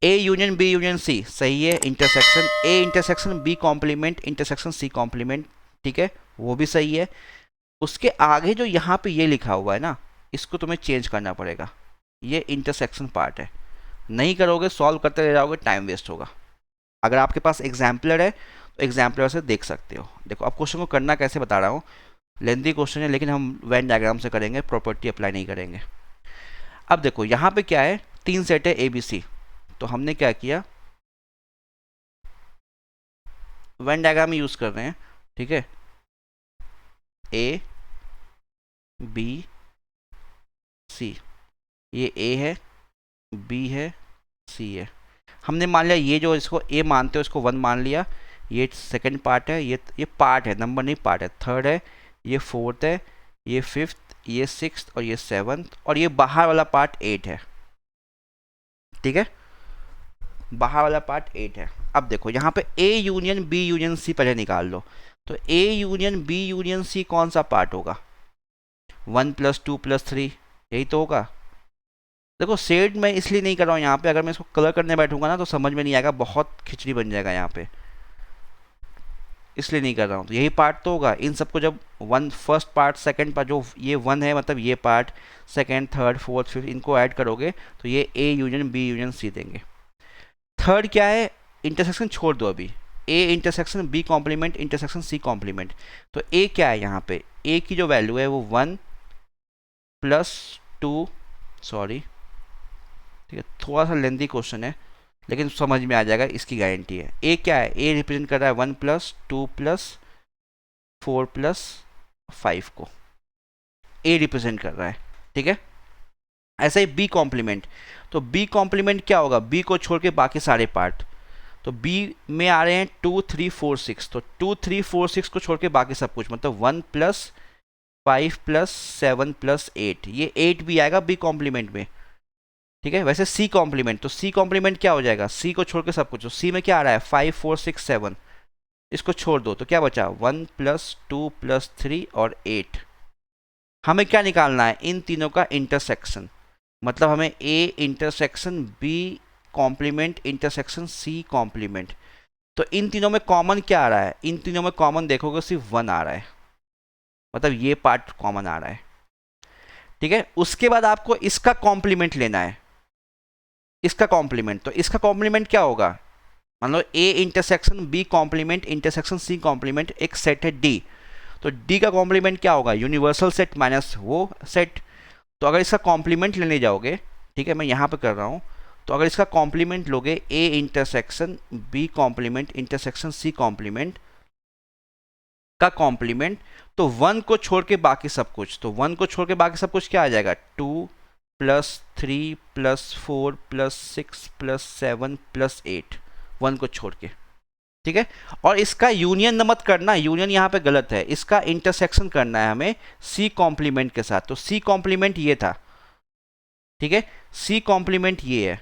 A: A union B union C सही है, intersection A intersection B complement intersection C complement, ठीक है वो भी सही है। उसके आगे जो यहाँ पे ये लिखा हुआ है ना, इसको तुम्हें चेंज करना पड़ेगा, ये इंटरसेक्शन पार्ट है। नहीं करोगे सॉल्व करते रह जाओगे, टाइम वेस्ट होगा। अगर आपके पास एग्जाम्पलर है तो एग्जाम्पलर से देख सकते हो। देखो अब क्वेश्चन को करना कैसे बता रहा हूँ, लेंथी क्वेश्चन है लेकिन हम वेन डायग्राम से करेंगे, प्रॉपर्टी अप्लाई नहीं करेंगे। अब देखो यहाँ पे क्या है, 3 सेट है ए बी सी, तो हमने क्या किया वेन डायग्राम यूज कर रहे हैं। ठीक है, ए बी सी, ये ए है बी है सी है। हमने मान लिया ये जो इसको ए मानते हो इसको 1 मान लिया, ये सेकंड पार्ट है, ये पार्ट है, नंबर नहीं पार्ट है, थर्ड है, ये फोर्थ है, ये फिफ्थ, ये सिक्स्थ और ये सेवन्थ, और ये बाहर वाला पार्ट 8 है। ठीक है, बाहर वाला पार्ट 8 है। अब देखो यहाँ पे A union B union C पहले निकाल लो, तो A union B union C कौन सा पार्ट होगा? 1+2+3, यही तो होगा। देखो शेड मैं इसलिए नहीं कर रहा हूँ यहाँ पे, अगर मैं इसको कलर करने बैठूंगा ना तो समझ में नहीं आएगा, बहुत खिचड़ी बन जाएगा यहाँ पे, इसलिए नहीं कर रहा हूँ। तो यही पार्ट तो होगा इन सबको, जब one first part second part, जो ये वन है मतलब ये part, second third fourth fifth, इनको ऐड करोगे तो ये A union B union C देंगे। थर्ड क्या है? इंटरसेक्शन छोड़ दो अभी, A intersection B complement intersection C complement. तो ए क्या है यहाँ पे? ए की जो वैल्यू है वो 1+2, सॉरी ठीक है थोड़ा सा लेंथी क्वेश्चन है लेकिन समझ में आ जाएगा, इसकी गारंटी है। ए क्या है? ए रिप्रेजेंट कर रहा है 1+2+4+5 को, ए रिप्रेजेंट कर रहा है, ठीक है। ऐसा ही बी कॉम्प्लीमेंट, तो बी कॉम्प्लीमेंट क्या होगा? बी को छोड़ के बाकी सारे पार्ट, तो बी में आ रहे हैं 2 3 4 6, तो 2 3 4 6 को छोड़ के बाकी सब कुछ, मतलब 1+5+7+8, ये 8 भी आएगा बी कॉम्प्लीमेंट में, ठीक है। वैसे सी कॉम्प्लीमेंट, तो सी कॉम्प्लीमेंट क्या हो जाएगा? सी को छोड़ के सब कुछ, तो सी में क्या आ रहा है? 5 4 6 7, इसको छोड़ दो तो क्या बचा? 1+2+3 और 8। हमें क्या निकालना है? इन तीनों का इंटरसेक्शन, मतलब हमें A intersection B complement intersection C complement. तो इन तीनों में कॉमन क्या आ रहा है? इन तीनों में कॉमन देखोगे सिर्फ 1 आ रहा है, मतलब ये पार्ट कॉमन आ रहा है, ठीक है। उसके बाद आपको इसका कॉम्प्लीमेंट लेना है, इसका कॉम्प्लीमेंट। तो इसका कॉम्प्लीमेंट क्या होगा? मान लो A intersection B complement intersection C complement एक सेट है डी, तो डी का कॉम्प्लीमेंट क्या होगा? यूनिवर्सल सेट माइनस वो सेट। तो अगर इसका कॉम्प्लीमेंट लेने जाओगे, ठीक है मैं यहाँ पे कर रहा हूँ, तो अगर इसका कॉम्प्लीमेंट लोगे A intersection B complement intersection C complement का कॉम्प्लीमेंट, तो 1 को छोड़ के बाकी सब कुछ, तो 1 को छोड़ के बाकी सब कुछ क्या आ जाएगा? 2+3+4+6+7+8, 1 को छोड़ के, ठीक है। और इसका यूनियन मत करना, यूनियन यहाँ पे गलत है, इसका इंटरसेक्शन करना है हमें सी कॉम्प्लीमेंट के साथ। तो सी कॉम्प्लीमेंट ये था, ठीक है, सी कॉम्प्लीमेंट ये है,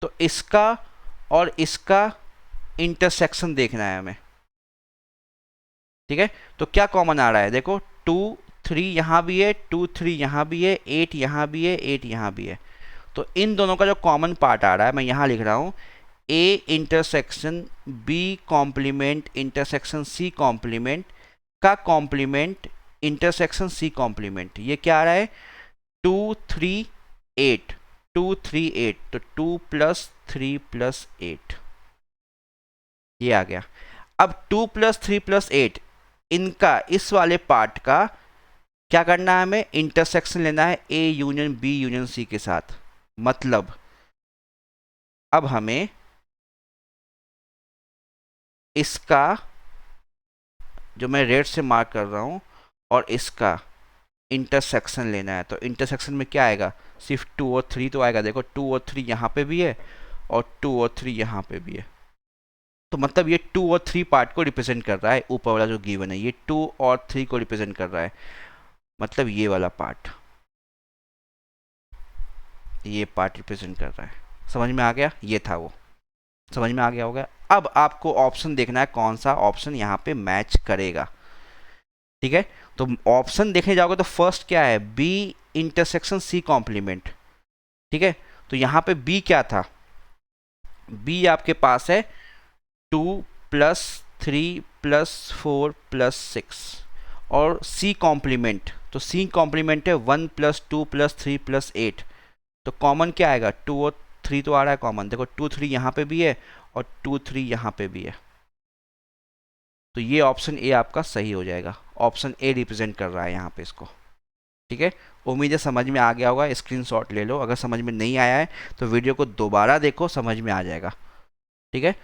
A: तो इसका और इसका इंटरसेक्शन देखना है हमें, ठीक है। तो क्या कॉमन आ रहा है? देखो 2 3 यहाँ भी है, 2 3 यहाँ भी है, 8 यहाँ भी है, 8 यहाँ भी है। तो इन दोनों का जो कॉमन पार्ट आ रहा है, मैं यहाँ लिख रहा हूँ A intersection B complement intersection C complement का कॉम्प्लीमेंट इंटरसेक्शन सी कॉम्प्लीमेंट, ये क्या आ रहा है? 2 3 8, 2 3 8, तो 2+3+8 ये आ गया। अब 2+3+8 इनका इस वाले पार्ट का क्या करना है? हमें इंटरसेक्शन लेना है A union B union C के साथ। मतलब अब हमें इसका जो मैं रेड से मार्क कर रहा हूं और इसका इंटरसेक्शन लेना है। तो इंटरसेक्शन में क्या आएगा? सिर्फ 2 और 3 तो आएगा। देखो 2 और 3 यहाँ पे भी है और 2 और 3 यहाँ पे भी है, तो मतलब ये 2 और 3 पार्ट को रिप्रेजेंट कर रहा है। ऊपर वाला जो गिवन है ये 2 और 3 को रिप्रेजेंट कर रहा है, मतलब ये वाला पार्ट, ये पार्ट रिप्रेजेंट कर रहा है। समझ में आ गया? ये था वो, समझ में आ गया होगा। अब आपको ऑप्शन देखना है कौन सा ऑप्शन यहाँ पे मैच करेगा, ठीक है। तो ऑप्शन देखने जाओगे तो फर्स्ट क्या है? बी इंटरसेक्शन सी कॉम्प्लीमेंट, ठीक है। तो यहाँ पे बी क्या था? बी आपके पास है 2+3+4+6 और सी कॉम्प्लीमेंट, तो सी कॉम्प्लीमेंट है 1+2+3+8। तो कॉमन क्या आएगा? 2 और 3 तो आ रहा है कॉमन, देखो 2 3 यहाँ पे भी है और 2 3 यहाँ पे भी है, तो ये ऑप्शन ए आपका सही हो जाएगा। ऑप्शन ए रिप्रेजेंट कर रहा है यहाँ पे इसको, ठीक है। उम्मीद है समझ में आ गया होगा, स्क्रीनशॉट ले लो। अगर समझ में नहीं आया है तो वीडियो को दोबारा देखो, समझ में आ जाएगा, ठीक है।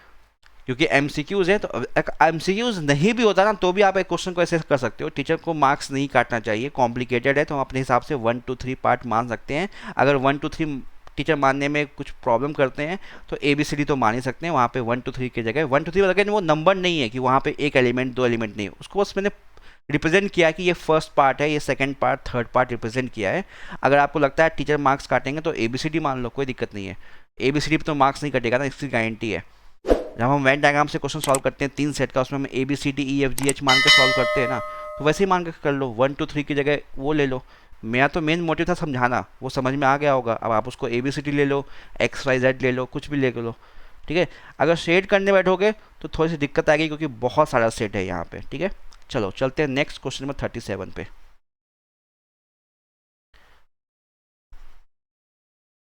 A: क्योंकि एमसीक्यूज है, तो एमसीक्यूज नहीं भी होता ना तो भी आप एक क्वेश्चन को ऐसे कर सकते हो। टीचर को मार्क्स नहीं काटना चाहिए, कॉम्प्लिकेटेड है तो हम अपने हिसाब से 1 2 3 पार्ट मान सकते हैं। अगर 1 2 3 टीचर मानने में कुछ प्रॉब्लम करते हैं तो ABCD तो मान ही सकते हैं, वहाँ पे 1 2 3 की जगह 1 2 3 लगे, वो नंबर नहीं है कि वहाँ पे एक एलिमेंट दो एलिमेंट नहीं है, उसको बस मैंने रिप्रेजेंट किया कि ये फर्स्ट पार्ट है, ये second part third part represent किया है। अगर आपको लगता है टीचर मार्क्स काटेंगे तो ABCD मान लो, कोई दिक्कत नहीं है। ABCD पे तो मार्क्स नहीं कटेगा ना, इसकी गारंटी है। जब हम वेन डायग्राम से क्वेश्चन सॉल्व करते हैं 3 सेट का, उसमें हम ABCDEFGH मान के सॉल्व करते हैं ना, तो वैसे ही मान के कर लो, 1 2 3 की जगह वो ले लो। मेरा तो मेन मोटिव था समझाना, वो समझ में आ गया होगा। अब आप उसको ABCD ले लो, XYZ ले लो, कुछ भी ले लो, ठीक है। अगर शेड करने बैठोगे तो थोड़ी सी दिक्कत आएगी, क्योंकि बहुत सारा सेट है यहाँ पे, ठीक है। चलो चलते हैं नेक्स्ट क्वेश्चन नंबर 37 पे।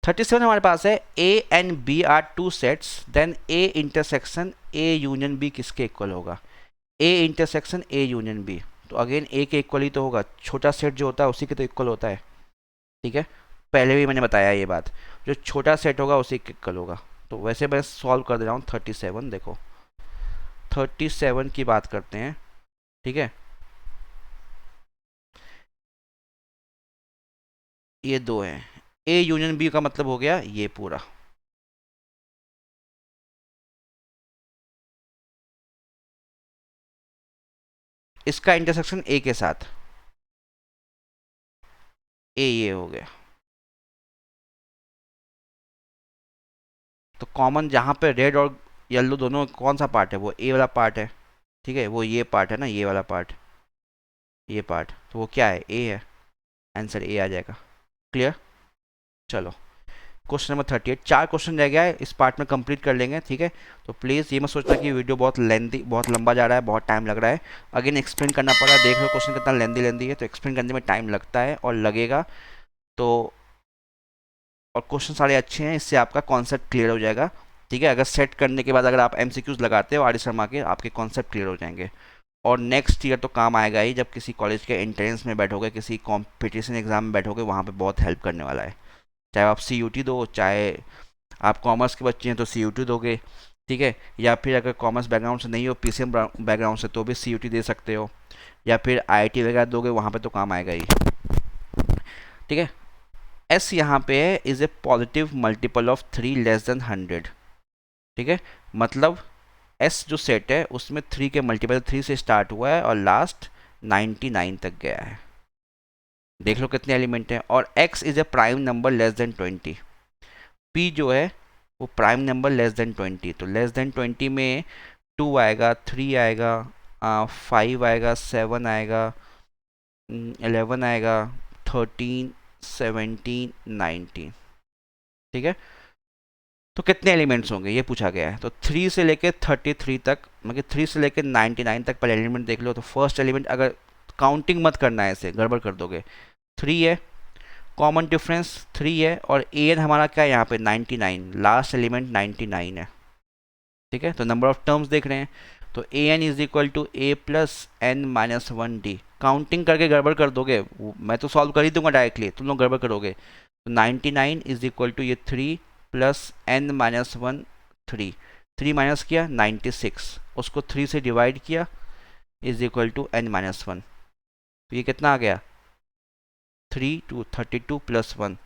A: 37 हमारे पास है A and B are two sets, then A intersection A union B किसके इक्वल होगा? A intersection A union B, तो अगेन A के इक्वल ही तो होगा, छोटा सेट जो होता है उसी के तो इक्वल होता है, ठीक है। पहले भी मैंने बताया ये बात, जो छोटा सेट होगा उसी के इक्वल होगा। तो वैसे मैं सॉल्व कर दे रहा हूँ 37, देखो 37 की बात करते हैं, ठीक है। ये दो हैं, A यूनियन B का मतलब हो गया ये पूरा, इसका इंटरसेक्शन A के साथ, A ये हो गया। तो कॉमन जहाँ पे रेड और येलो दोनों कौन सा पार्ट है? वो A वाला पार्ट है, ठीक है। वो ये पार्ट है ना, ये वाला पार्ट, ये पार्ट, तो वो क्या है? A है, आंसर A आ जाएगा। क्लियर? चलो क्वेश्चन नंबर 38, 4 क्वेश्चन रह गया है, इस पार्ट में कंप्लीट कर लेंगे, ठीक है। तो प्लीज़ ये मत सोचना कि वीडियो बहुत लेंथी, बहुत लंबा जा रहा है, बहुत टाइम लग रहा है। अगेन एक्सप्लेन करना पड़ा, देख लो क्वेश्चन कितना लेंदी है, तो एक्सप्लेन करने में टाइम लगता है और लगेगा। तो और क्वेश्चन सारे अच्छे हैं, इससे आपका कॉन्सेप्ट क्लियर हो जाएगा, ठीक है। अगर सेट करने के बाद अगर आप MCQs लगाते हो RD शर्मा के, आपके कॉन्सेप्ट क्लियर हो जाएंगे। और नेक्स्ट ईयर तो काम आएगा ही, जब किसी कॉलेज के एंट्रेंस में बैठोगे, किसी कॉम्पिटिशन एग्जाम में बैठोगे, वहाँ पे बहुत हेल्प करने वाला है। चाहे आप CUT दो, चाहे आप कॉमर्स के बच्चे हैं तो CUT दोगे, ठीक है। या फिर अगर कॉमर्स बैकग्राउंड से नहीं हो, PCM बैकग्राउंड से, तो भी CUT दे सकते हो, या फिर IIT वगैरह दोगे, वहाँ पे तो काम आएगा ही, ठीक है। S यहाँ पे है, is a positive multiple of 3 less than 100, ठीक है। मतलब S जो सेट है उसमें 3 के मल्टीपल 3 से स्टार्ट हुआ है और लास्ट 99 तक गया है। देख लो कितने एलिमेंट हैं। और X is a prime number less than 20, P जो है वो प्राइम नंबर लेस देन 20, तो लेस देन 20 में 2 आएगा, 3 आएगा, 5 आएगा, 7 आएगा, 11 आएगा, 13, 17, 19, ठीक है। तो कितने एलिमेंट्स होंगे ये पूछा गया है। तो 3 से लेके 33 तक, मतलब 3 से लेके 99 तक पहले एलिमेंट देख लो। तो फर्स्ट एलिमेंट, अगर काउंटिंग मत करना है, ऐसे गड़बड़ कर दोगे, 3 है, कॉमन डिफरेंस 3 है, और एन हमारा क्या है यहाँ पे 99, लास्ट एलिमेंट 99 है, ठीक है। तो नंबर ऑफ टर्म्स देख रहे हैं, तो A N is equal to A plus N minus 1D। Counting करके गड़बड़ कर दोगे, मैं तो सॉल्व कर ही दूंगा डायरेक्टली, तुम लोग गड़बड़ करोगे। तो 99 इज इक्वल टू ये 3 प्लस एन माइनस 1, 3, 3 माइनस किया 96, उसको 3 से डिवाइड किया, is equal to N minus 1। तो ये कितना आ गया? 3 टू 32 प्लस 1,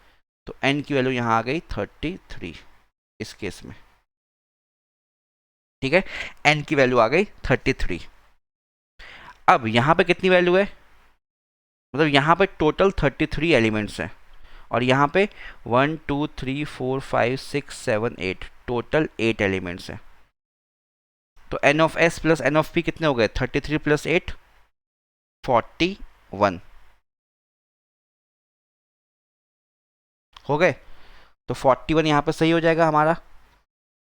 A: तो एन की वैल्यू यहाँ आ गई 33 इस केस में, ठीक है। एन की वैल्यू आ गई 33। अब यहाँ पे कितनी वैल्यू है? मतलब यहाँ पे टोटल 33 एलिमेंट्स हैं, और यहाँ पे 1 2 3 4 5 6 7 8, टोटल 8 एलिमेंट्स हैं। तो N of S plus N of P कितने हो गए? 33 प्लस 8 41 हो गए। तो 41 यहाँ पे सही हो जाएगा हमारा,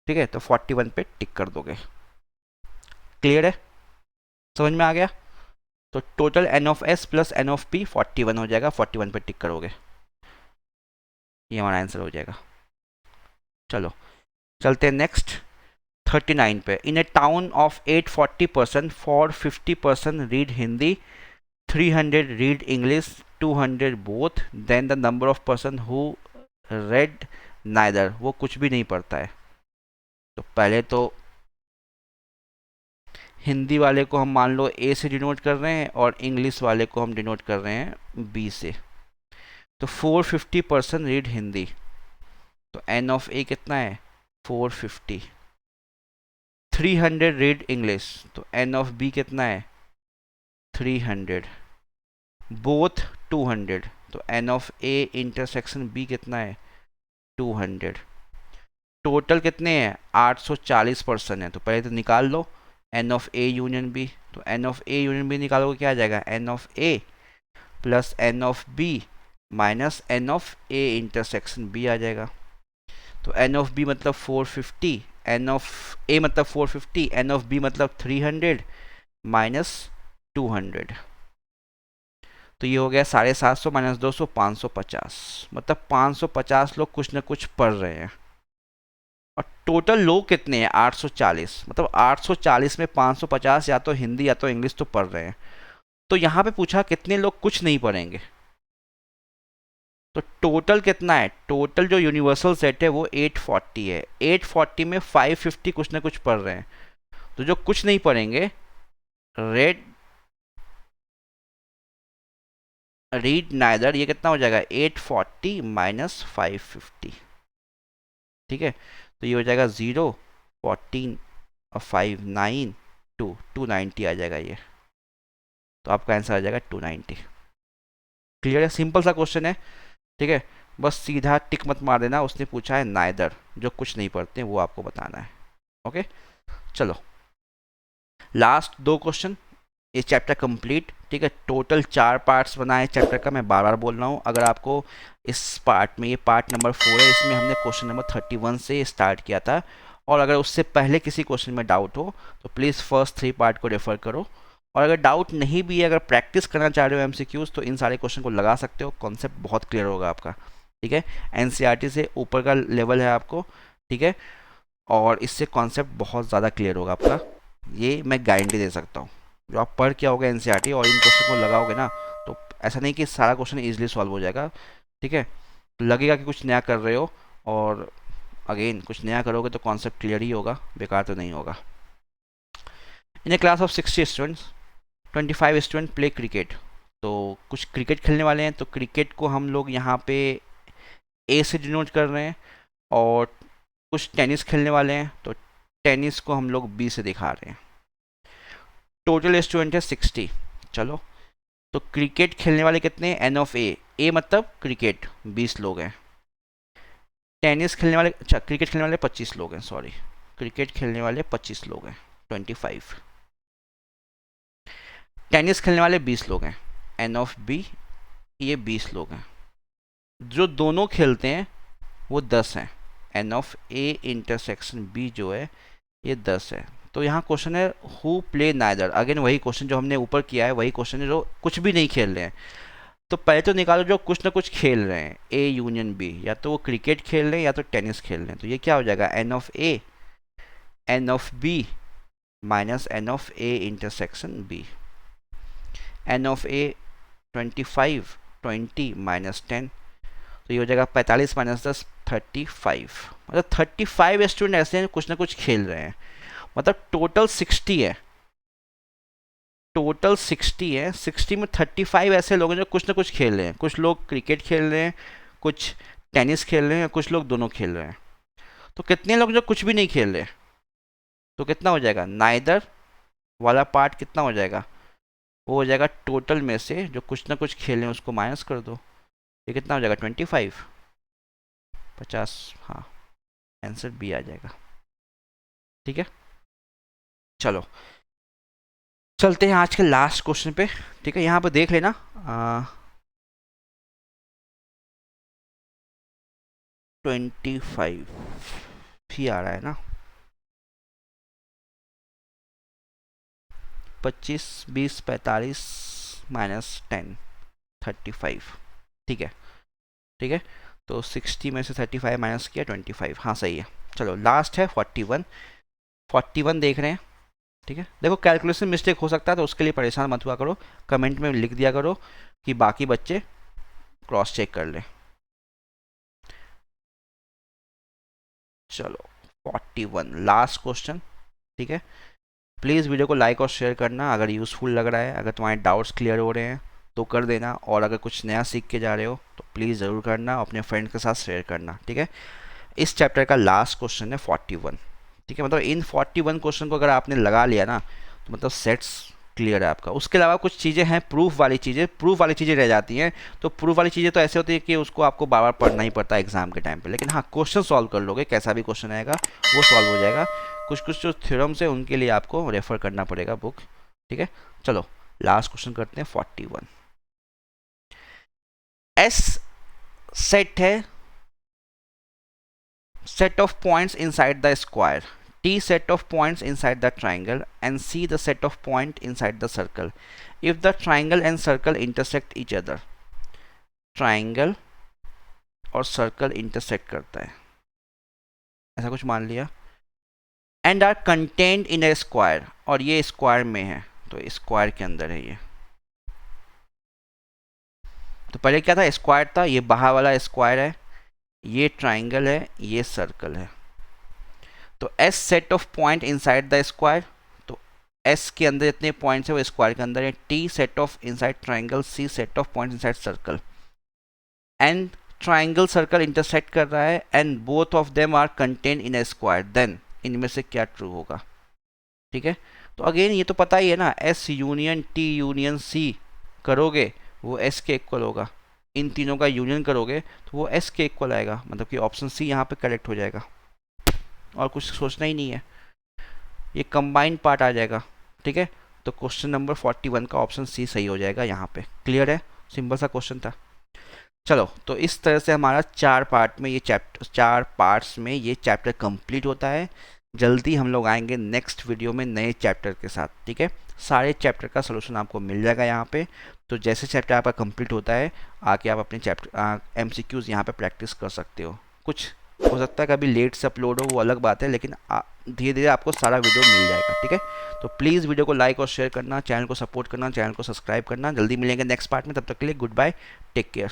A: ठीक है। तो 41 पे टिक कर दोगे। क्लियर है? समझ में आ गया? तो total n of S plus N of P 41 हो जाएगा, 41 पे टिक करोगे, ये हमारा आंसर हो जाएगा। चलो चलते हैं नेक्स्ट 39 पे। In a town of 840% for 50% read Hindi, 300 read English, 200 both, then the number of person who read neither, वो कुछ भी नहीं पढ़ता है। तो पहले तो हिंदी वाले को हम मान लो A से डिनोट कर रहे हैं, और इंग्लिश वाले को हम डिनोट कर रहे हैं B से। तो 450% रीड हिंदी, तो एन ऑफ A कितना है? 450। 300 रीड इंग्लिश, तो एन ऑफ B कितना है? 300। बोथ 200, तो N of A intersection B कितना है? 200। टोटल कितने हैं 840 पर्सन है, तो पहले तो निकाल लो N of A union B. तो N of A union B निकालोगे क्या आ जाएगा, N of A plus N of B minus N of A intersection B आ जाएगा। तो एन ऑफ बी मतलब 450, एन ऑफ ए मतलब 450, एन ऑफ बी मतलब 300 माइनस 200, तो ये हो गया 750 माइनस 200 550, मतलब 550 लोग कुछ ना कुछ पढ़ रहे हैं। और टोटल लोग कितने हैं 840, मतलब 840 में 550 या तो हिंदी या तो इंग्लिश तो पढ़ रहे हैं। तो यहाँ पे पूछा कितने लोग कुछ नहीं पढ़ेंगे, तो टोटल कितना है, टोटल जो यूनिवर्सल सेट है वो 840 है। 840 में 550 कुछ ना कुछ पढ़ रहे हैं, तो जो कुछ नहीं पढ़ेंगे रेड रीड नाइदर, ये कितना हो जाएगा 840 माइनस 550, ठीक है। तो ये हो जाएगा 0 14 और 5 9 2 290 आ जाएगा ये, तो आपका आंसर आ जाएगा 290। क्लियर है, सिंपल सा क्वेश्चन है, ठीक है। बस सीधा टिक मत मार देना, उसने पूछा है नाइदर, जो कुछ नहीं पढ़ते वो आपको बताना है। ओके चलो लास्ट 2 क्वेश्चन, ये चैप्टर कंप्लीट, ठीक है। टोटल 4 पार्ट्स बनाए चैप्टर का, मैं बार बार बोल रहा हूँ। अगर आपको इस पार्ट में, ये पार्ट नंबर 4 है, इसमें हमने क्वेश्चन नंबर 31 से स्टार्ट किया था, और अगर उससे पहले किसी क्वेश्चन में डाउट हो तो प्लीज़ फर्स्ट 3 पार्ट को रेफर करो। और अगर डाउट नहीं भी है, अगर प्रैक्टिस करना चाह रहे हो एमसीक्यूज, तो इन सारे क्वेश्चन को लगा सकते हो, कॉन्सेप्ट बहुत क्लियर होगा आपका, ठीक है। एनसीईआरटी से ऊपर का लेवल है आपको, ठीक है, और इससे कॉन्सेप्ट बहुत ज़्यादा क्लियर होगा आपका, ये मैं गारंटी दे सकता हूँ। जो आप पढ़ के आओगे एनसीईआरटी और इन क्वेश्चन को लगाओगे ना, तो ऐसा नहीं कि सारा क्वेश्चन इजीली सॉल्व हो जाएगा, ठीक है। लगेगा कि कुछ नया कर रहे हो, और अगेन कुछ नया करोगे तो कॉन्सेप्ट क्लियर ही होगा, बेकार तो नहीं होगा। In a class of 60 students 25 student play cricket, तो कुछ क्रिकेट खेलने वाले हैं, तो क्रिकेट को हम लोग यहाँ पे ए से डिनोट कर रहे हैं, और कुछ टेनिस खेलने वाले हैं, तो टेनिस को हम लोग बी से दिखा रहे हैं। टोटल स्टूडेंट है 60। चलो तो क्रिकेट खेलने वाले कितने हैं, एन ऑफ ए मतलब क्रिकेट 20 लोग हैं। टेनिस खेलने वाले, अच्छा क्रिकेट खेलने वाले 25 लोग हैं, सॉरी क्रिकेट खेलने वाले 25 लोग हैं 25। टेनिस खेलने वाले 20 लोग हैं, एन ऑफ बी ये 20 लोग हैं। जो दोनों खेलते हैं वो 10 हैं, n of A intersection B जो है ये 10 है। तो यहाँ क्वेश्चन है हु प्ले नाइदर, अगेन वही क्वेश्चन जो हमने ऊपर किया है, वही क्वेश्चन है, जो कुछ भी नहीं खेल रहे हैं। तो पहले तो निकालो जो कुछ ना कुछ खेल रहे हैं, ए यूनियन बी, या तो वो क्रिकेट खेल रहे हैं या तो टेनिस खेल रहे हैं। तो ये क्या हो जाएगा, N of A n of B minus N of A intersection B. N of A 25 20 minus 10, तो ये हो जाएगा 45 माइनस 10 35, मतलब 35 स्टूडेंट ऐसे हैं कुछ ना कुछ खेल रहे हैं, मतलब टोटल 60 है, टोटल 60 है। 60 में 35 ऐसे लोग हैं जो कुछ ना कुछ खेल रहे हैं, कुछ लोग क्रिकेट खेल रहे हैं, कुछ टेनिस खेल रहे हैं, कुछ लोग दोनों खेल रहे हैं। तो कितने लोग जो कुछ भी नहीं खेल रहे, तो कितना हो जाएगा, नाइदर वाला पार्ट कितना हो जाएगा, वो हो जाएगा टोटल में से जो कुछ ना कुछ खेल रहे हैं उसको माइनस कर दो, ये कितना हो जाएगा 25 50, हाँ आंसर बी आ जाएगा, ठीक है। चलो चलते हैं आज के लास्ट क्वेश्चन पे, ठीक है। यहाँ पे देख लेना 25 ही आ रहा है ना, 25 20 45 माइनस 10 35, ठीक है ठीक है। तो 60 में से 35 माइनस किया 25, हाँ सही है। चलो लास्ट है 41, 41 देख रहे हैं, ठीक है। देखो कैलकुलेशन मिस्टेक हो सकता है, तो उसके लिए परेशान मत हुआ करो, कमेंट में लिख दिया करो कि बाकी बच्चे क्रॉस चेक कर लें। चलो 41 लास्ट क्वेश्चन, ठीक है। प्लीज़ वीडियो को लाइक और शेयर करना अगर यूज़फुल लग रहा है, अगर तुम्हारे डाउट्स क्लियर हो रहे हैं तो कर देना, और अगर कुछ नया सीख के जा रहे हो तो प्लीज़ ज़रूर करना, अपने फ्रेंड के साथ शेयर करना, ठीक है। इस चैप्टर का लास्ट क्वेश्चन है 41, ठीक है। मतलब इन 41 क्वेश्चन को अगर आपने लगा लिया ना, तो मतलब सेट्स क्लियर है आपका। उसके अलावा कुछ चीज़ें हैं प्रूफ वाली चीज़ें रह जाती हैं। तो प्रूफ वाली चीज़ें तो ऐसे होती है कि उसको आपको बार बार पढ़ना ही पड़ता है एग्जाम के टाइम पे, लेकिन हाँ क्वेश्चन सॉल्व कर लोगे, कैसा भी क्वेश्चन आएगा वो सॉल्व हो जाएगा। कुछ कुछ जो थ्योरम्स है उनके लिए आपको रेफर करना पड़ेगा बुक, ठीक है। चलो लास्ट क्वेश्चन करते हैं 41। एस सेट है, set of points inside the square, T set of points inside the triangle, and C the set of point inside the circle. If the triangle and circle intersect each other, triangle और circle intersect करता है, ऐसा कुछ मान लिया, and are contained in a square, और ये square में है, तो स्क्वायर के अंदर है ये। तो पहले क्या था, स्क्वायर था, ये बाहर वाला स्क्वायर है, ये ट्राइंगल है, ये सर्कल है। तो S set of point inside the square, तो एस के अंदर जितने पॉइंट्स है वो स्क्वायर के अंदर है। T set of inside triangle, C set of point inside circle, and triangle circle intersect कर रहा है, and both of them are contained in a square, then इनमें से क्या ट्रू होगा, ठीक है। तो अगेन ये तो पता ही है ना, S union T union C करोगे वो एस के इक्वल होगा, इन तीनों का यूनियन करोगे तो वो एस के इक्वल आएगा, मतलब कि ऑप्शन सी यहाँ पे करेक्ट हो जाएगा, और कुछ सोचना ही नहीं है, ये कंबाइंड पार्ट आ जाएगा, ठीक है। तो क्वेश्चन नंबर 41 का ऑप्शन सी सही हो जाएगा यहाँ पे। क्लियर है, सिंपल सा क्वेश्चन था। चलो तो इस तरह से हमारा 4 पार्ट में ये चैप्टर, 4 पार्ट्स में ये चैप्टर कंप्लीट होता है। जल्दी हम लोग आएंगे नेक्स्ट वीडियो में नए चैप्टर के साथ, ठीक है। सारे चैप्टर का सलूशन आपको मिल जाएगा यहाँ पे। तो जैसे चैप्टर आपका कंप्लीट होता है आके आप अपने चैप्टर MCQs यहाँ पे प्रैक्टिस कर सकते हो। कुछ हो सकता है कभी लेट से अपलोड हो वो अलग बात है, लेकिन धीरे धीरे आपको सारा वीडियो मिल जाएगा, ठीक है। तो प्लीज़ वीडियो को लाइक और शेयर करना, चैनल को सपोर्ट करना, चैनल को सब्सक्राइब करना। जल्दी मिलेंगे नेक्स्ट पार्ट में, तब तक के लिए गुड बाय, टेक केयर।